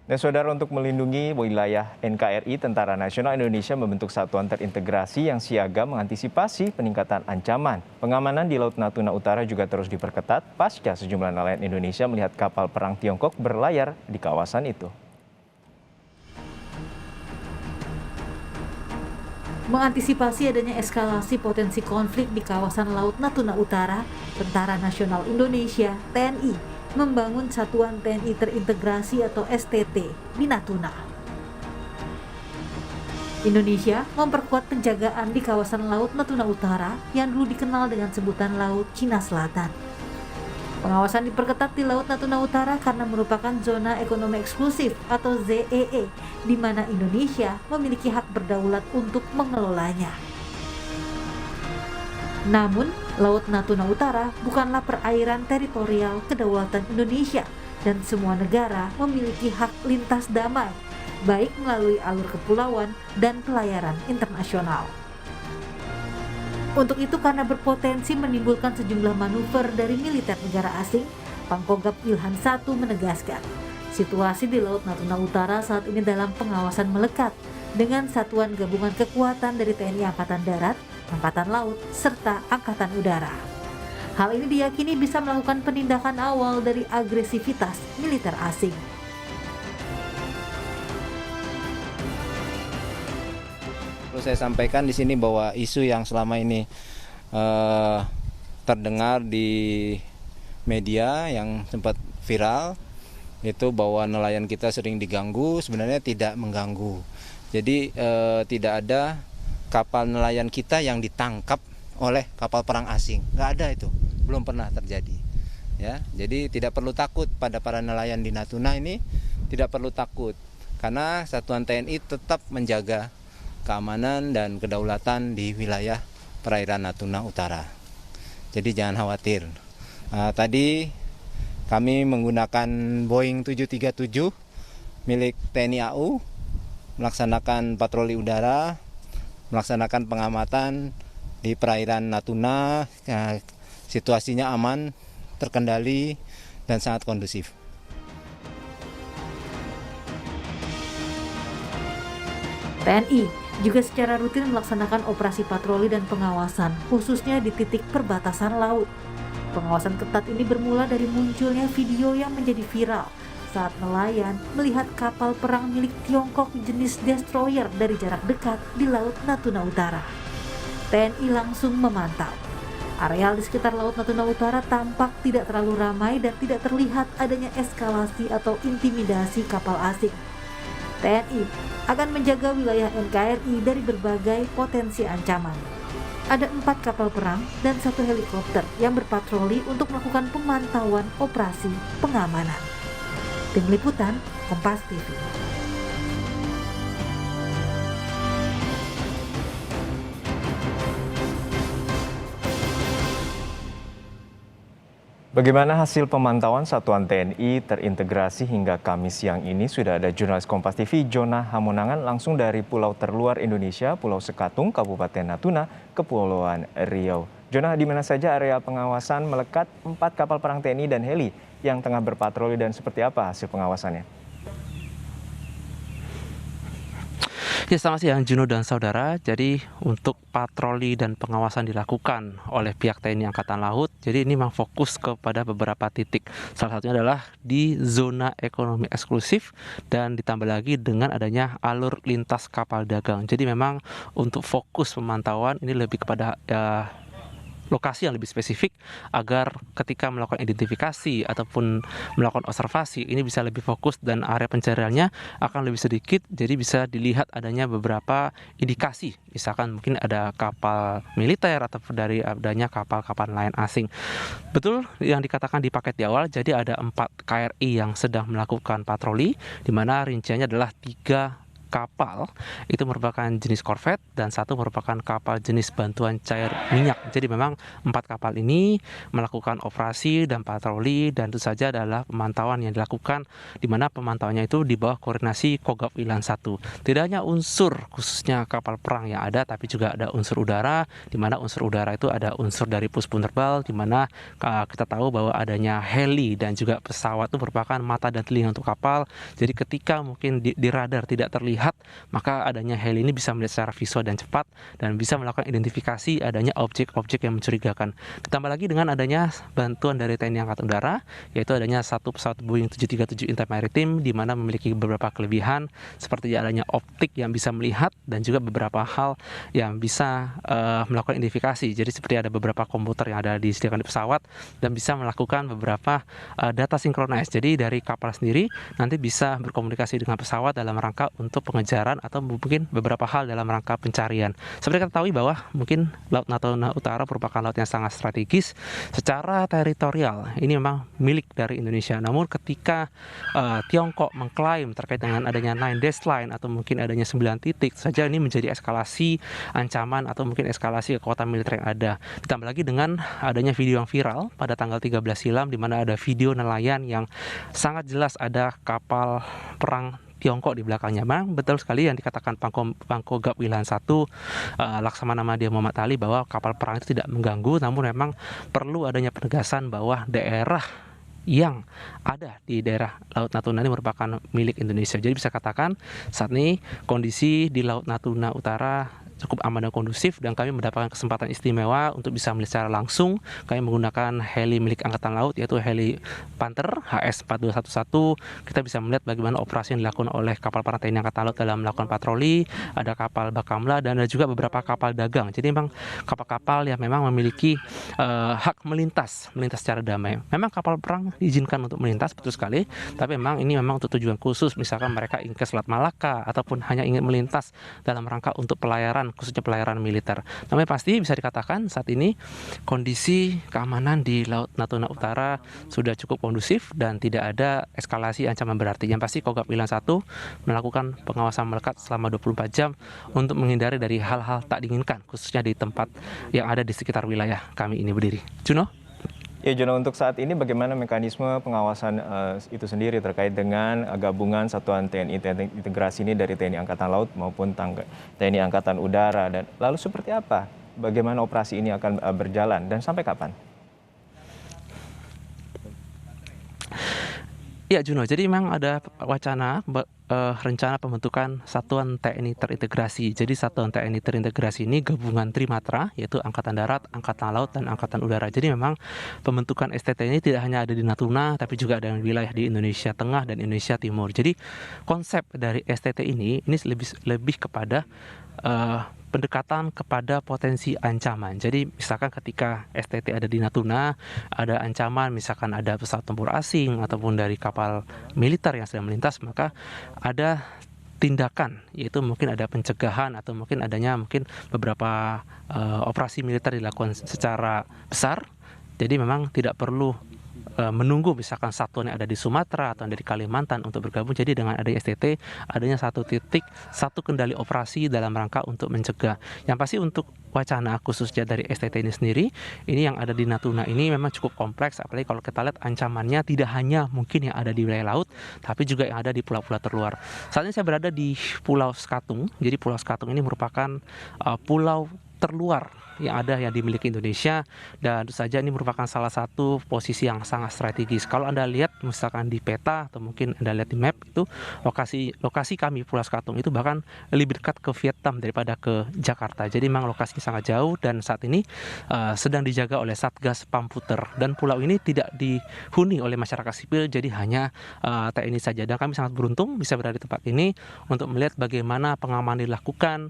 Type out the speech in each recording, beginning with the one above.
Nah, saudara, untuk melindungi wilayah NKRI, Tentara Nasional Indonesia membentuk satuan terintegrasi yang siaga mengantisipasi peningkatan ancaman. Pengamanan di Laut Natuna Utara juga terus diperketat pasca sejumlah nelayan Indonesia melihat kapal perang Tiongkok berlayar di kawasan itu. Mengantisipasi adanya eskalasi potensi konflik di kawasan Laut Natuna Utara, Tentara Nasional Indonesia (TNI) membangun Satuan TNI Terintegrasi atau STT di Natuna. Indonesia memperkuat penjagaan di kawasan Laut Natuna Utara yang dulu dikenal dengan sebutan Laut Cina Selatan. Pengawasan diperketat di Laut Natuna Utara karena merupakan zona ekonomi eksklusif atau ZEE, di mana Indonesia memiliki hak berdaulat untuk mengelolanya. Namun, Laut Natuna Utara bukanlah perairan teritorial kedaulatan Indonesia dan semua negara memiliki hak lintas damai, baik melalui alur kepulauan dan pelayaran internasional. Untuk itu, karena berpotensi menimbulkan sejumlah manuver dari militer negara asing, Pangkogap Wilhan I menegaskan, situasi di Laut Natuna Utara saat ini dalam pengawasan melekat dengan satuan gabungan kekuatan dari TNI Angkatan Darat, Angkatan Laut, serta Angkatan Udara. Hal ini diyakini bisa melakukan penindakan awal dari agresivitas militer asing. Perlu saya sampaikan di sini bahwa isu yang selama ini terdengar di media yang sempat viral itu bahwa nelayan kita sering diganggu, sebenarnya tidak mengganggu. Jadi tidak ada kapal nelayan kita yang ditangkap oleh kapal perang asing, nggak ada itu, belum pernah terjadi. Ya, jadi tidak perlu takut pada para nelayan di Natuna ini, tidak perlu takut karena Satuan TNI tetap menjaga keamanan dan kedaulatan di wilayah perairan Natuna Utara. Jadi jangan khawatir. Tadi kami menggunakan Boeing 737 milik TNI AU melaksanakan patroli udara, melaksanakan pengamatan di perairan Natuna. Situasinya aman, terkendali, dan sangat kondusif. TNI juga secara rutin melaksanakan operasi patroli dan pengawasan, khususnya di titik perbatasan laut. Pengawasan ketat ini bermula dari munculnya video yang menjadi viral saat nelayan melihat kapal perang milik Tiongkok jenis destroyer dari jarak dekat di Laut Natuna Utara. TNI langsung memantau. Areal di sekitar Laut Natuna Utara tampak tidak terlalu ramai dan tidak terlihat adanya eskalasi atau intimidasi kapal asing. TNI akan menjaga wilayah NKRI dari berbagai potensi ancaman. Ada 4 kapal perang dan 1 helikopter yang berpatroli untuk melakukan pemantauan operasi pengamanan. Tim Liputan, Kompas TV. Bagaimana hasil pemantauan Satuan TNI terintegrasi hingga Kamis siang ini? Sudah ada jurnalis Kompas TV Jona Hamonangan langsung dari pulau terluar Indonesia, Pulau Sekatung, Kabupaten Natuna, Kepulauan Riau. Jona, di mana saja area pengawasan melekat 4 kapal perang TNI dan heli yang tengah berpatroli dan seperti apa hasil pengawasannya? Ya, selamat siang Juno dan saudara. Jadi untuk patroli dan pengawasan dilakukan oleh pihak TNI Angkatan Laut. Jadi ini memang fokus kepada beberapa titik. Salah satunya adalah di zona ekonomi eksklusif dan ditambah lagi dengan adanya alur lintas kapal dagang. Jadi memang untuk fokus pemantauan ini lebih kepada lokasi yang lebih spesifik agar ketika melakukan identifikasi ataupun melakukan observasi ini bisa lebih fokus dan area pencariannya akan lebih sedikit, jadi bisa dilihat adanya beberapa indikasi, misalkan mungkin ada kapal militer ataupun dari adanya kapal-kapal nelayan asing. Betul yang dikatakan di paket di awal, jadi ada 4 KRI yang sedang melakukan patroli, di mana rinciannya adalah 3 kapal itu merupakan jenis korvet dan satu merupakan kapal jenis bantuan cair minyak. Jadi memang 4 kapal ini melakukan operasi dan patroli, dan itu saja adalah pemantauan yang dilakukan, di mana pemantauannya itu di bawah koordinasi Kogab Wilhan 1. Tidak hanya unsur khususnya kapal perang yang ada, tapi juga ada unsur udara, di mana unsur udara itu ada unsur dari puspun terbal, di mana kita tahu bahwa adanya heli dan juga pesawat itu merupakan mata dan telinga untuk kapal. Jadi ketika mungkin di radar tidak terlihat, maka adanya heli ini bisa melihat secara visual dan cepat dan bisa melakukan identifikasi adanya objek-objek yang mencurigakan. Ditambah lagi dengan adanya bantuan dari TNI Angkatan Udara, yaitu adanya satu pesawat Boeing 737 Intai Maritime, di mana memiliki beberapa kelebihan seperti adanya optik yang bisa melihat dan juga beberapa hal yang bisa melakukan identifikasi. Jadi seperti ada beberapa komputer yang ada disediakan di pesawat dan bisa melakukan beberapa data sinkronis. Jadi dari kapal sendiri nanti bisa berkomunikasi dengan pesawat dalam rangka untuk pengejaran atau mungkin beberapa hal dalam rangka pencarian. Seperti kita ketahui bahwa mungkin Laut Natuna Utara merupakan laut yang sangat strategis secara teritorial. Ini memang milik dari Indonesia. Namun ketika Tiongkok mengklaim terkait dengan adanya 9 dash line atau mungkin adanya 9 titik saja, ini menjadi eskalasi ancaman atau mungkin eskalasi kekuatan militer yang ada. Ditambah lagi dengan adanya video yang viral pada tanggal 13 silam, di mana ada video nelayan yang sangat jelas ada kapal perang Tiongkok di belakangnya. Memang betul sekali yang dikatakan Pangkogab Wilhan 1 Laksamana Madya Muhammad Ali bahwa kapal perang itu tidak mengganggu, namun memang perlu adanya penegasan bahwa daerah yang ada di daerah Laut Natuna ini merupakan milik Indonesia. Jadi bisa katakan saat ini kondisi di Laut Natuna Utara cukup aman dan kondusif, dan kami mendapatkan kesempatan istimewa untuk bisa melihat secara langsung. Kami menggunakan heli milik Angkatan Laut, yaitu heli Panther HS-4211. Kita bisa melihat bagaimana operasi yang dilakukan oleh kapal perang TNI Angkatan Laut dalam melakukan patroli. Ada kapal Bakamla dan ada juga beberapa kapal dagang. Jadi memang kapal-kapal yang memang memiliki hak melintas secara damai. Memang kapal perang diizinkan untuk melintas, betul sekali, tapi memang ini memang untuk tujuan khusus. Misalkan mereka ingin ke Selat Malaka ataupun hanya ingin melintas dalam rangka untuk pelayaran, khususnya pelayaran militer. Namun pasti bisa dikatakan saat ini kondisi keamanan di Laut Natuna Utara sudah cukup kondusif dan tidak ada eskalasi ancaman berarti. Yang pasti Kogab Wilhan 1 melakukan pengawasan melekat selama 24 jam untuk menghindari dari hal-hal tak diinginkan, khususnya di tempat yang ada di sekitar wilayah kami ini berdiri. Juno? Ya Jono, untuk saat ini bagaimana mekanisme pengawasan itu sendiri terkait dengan gabungan Satuan TNI Integrasi ini dari TNI Angkatan Laut maupun TNI Angkatan Udara, dan lalu seperti apa? Bagaimana operasi ini akan berjalan dan sampai kapan? Ya Juno, jadi memang ada wacana rencana pembentukan Satuan TNI Terintegrasi. Jadi Satuan TNI Terintegrasi ini gabungan Trimatra, yaitu Angkatan Darat, Angkatan Laut, dan Angkatan Udara. Jadi memang pembentukan STT ini tidak hanya ada di Natuna, tapi juga ada di wilayah di Indonesia Tengah dan Indonesia Timur. Jadi konsep dari STT ini lebih kepada pendekatan kepada potensi ancaman. Jadi misalkan ketika STT ada di Natuna, ada ancaman misalkan ada pesawat tempur asing ataupun dari kapal militer yang sedang melintas, maka ada tindakan, yaitu mungkin ada pencegahan atau mungkin adanya beberapa operasi militer dilakukan secara besar. Jadi memang tidak perlu menunggu misalkan satuan yang ada di Sumatera atau dari Kalimantan untuk bergabung. Jadi dengan adanya STT, adanya satu titik, satu kendali operasi dalam rangka untuk mencegah. Yang pasti untuk wacana khususnya dari STT ini sendiri, ini yang ada di Natuna ini memang cukup kompleks, apalagi kalau kita lihat ancamannya tidak hanya mungkin yang ada di wilayah laut, tapi juga yang ada di pulau-pulau terluar. Saat ini saya berada di Pulau Sekatung. Jadi Pulau Sekatung ini merupakan pulau terluar yang ada yang dimiliki Indonesia, dan tentu saja ini merupakan salah satu posisi yang sangat strategis. Kalau Anda lihat misalkan di peta atau mungkin Anda lihat di map, itu lokasi kami Pulau Sekatung itu bahkan lebih dekat ke Vietnam daripada ke Jakarta. Jadi memang lokasinya sangat jauh, dan saat ini sedang dijaga oleh Satgas Pamputer, dan pulau ini tidak dihuni oleh masyarakat sipil, jadi hanya TNI saja. Dan kami sangat beruntung bisa berada di tempat ini untuk melihat bagaimana pengamanan dilakukan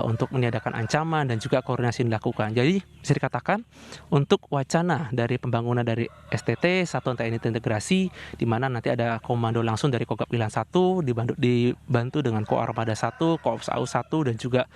untuk meniadakan ancaman dan juga koordinasi dilakukan. Jadi bisa dikatakan untuk wacana dari pembangunan dari STT Satuan TNI Terintegrasi, di mana nanti ada komando langsung dari Kogab Wilayah 1 dibantu dengan Koarmada 1, Koops AU 1 dan juga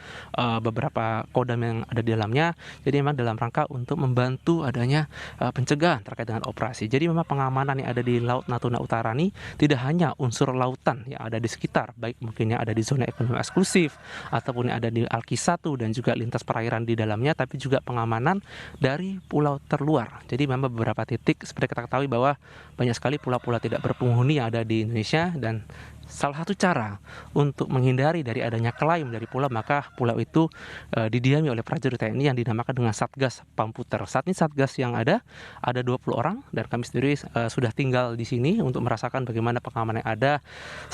beberapa kodam yang ada di dalamnya. Jadi memang dalam rangka untuk membantu adanya pencegahan terkait dengan operasi. Jadi memang pengamanan yang ada di Laut Natuna Utara ini tidak hanya unsur lautan yang ada di sekitar, baik mungkin yang ada di zona ekonomi eksklusif ataupun yang ada di Alki 1 dan juga lintas perairan di dalamnya, tapi juga pengamanan dari pulau terluar. Jadi memang beberapa titik seperti kita ketahui bahwa banyak sekali pulau-pulau tidak berpenghuni yang ada di Indonesia, dan salah satu cara untuk menghindari dari adanya klaim dari pulau, maka pulau itu didiami oleh prajurit TNI yang dinamakan dengan Satgas Pamputer. Saat ini Satgas yang ada 20 orang, dan kami sendiri sudah tinggal di sini untuk merasakan bagaimana pengamanan yang ada.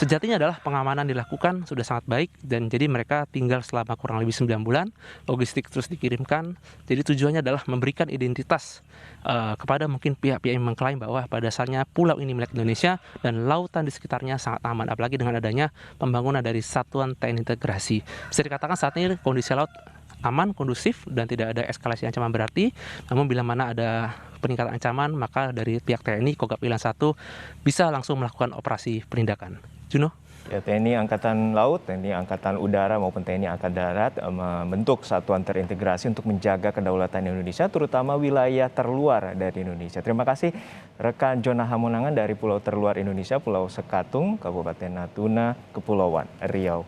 Sejatinya adalah pengamanan dilakukan sudah sangat baik, dan jadi mereka tinggal selama kurang lebih 9 bulan, logistik terus dikirimkan. Jadi tujuannya adalah memberikan identitas kepada mungkin pihak-pihak yang mengklaim bahwa pada dasarnya pulau ini milik Indonesia dan lautan di sekitarnya sangat aman, apalagi dengan adanya pembangunan dari Satuan TNI Integrasi. Bisa dikatakan saat ini kondisi laut aman, kondusif, dan tidak ada eskalasi ancaman berarti. Namun bila mana ada peningkatan ancaman, maka dari pihak TNI Kogab Wilayah 1 bisa langsung melakukan operasi penindakan. Juno? Ya, TNI Angkatan Laut, TNI Angkatan Udara maupun TNI Angkatan Darat membentuk satuan terintegrasi untuk menjaga kedaulatan Indonesia, terutama wilayah terluar dari Indonesia. Terima kasih rekan Jona Hamonangan dari Pulau Terluar Indonesia, Pulau Sekatung, Kabupaten Natuna, Kepulauan Riau.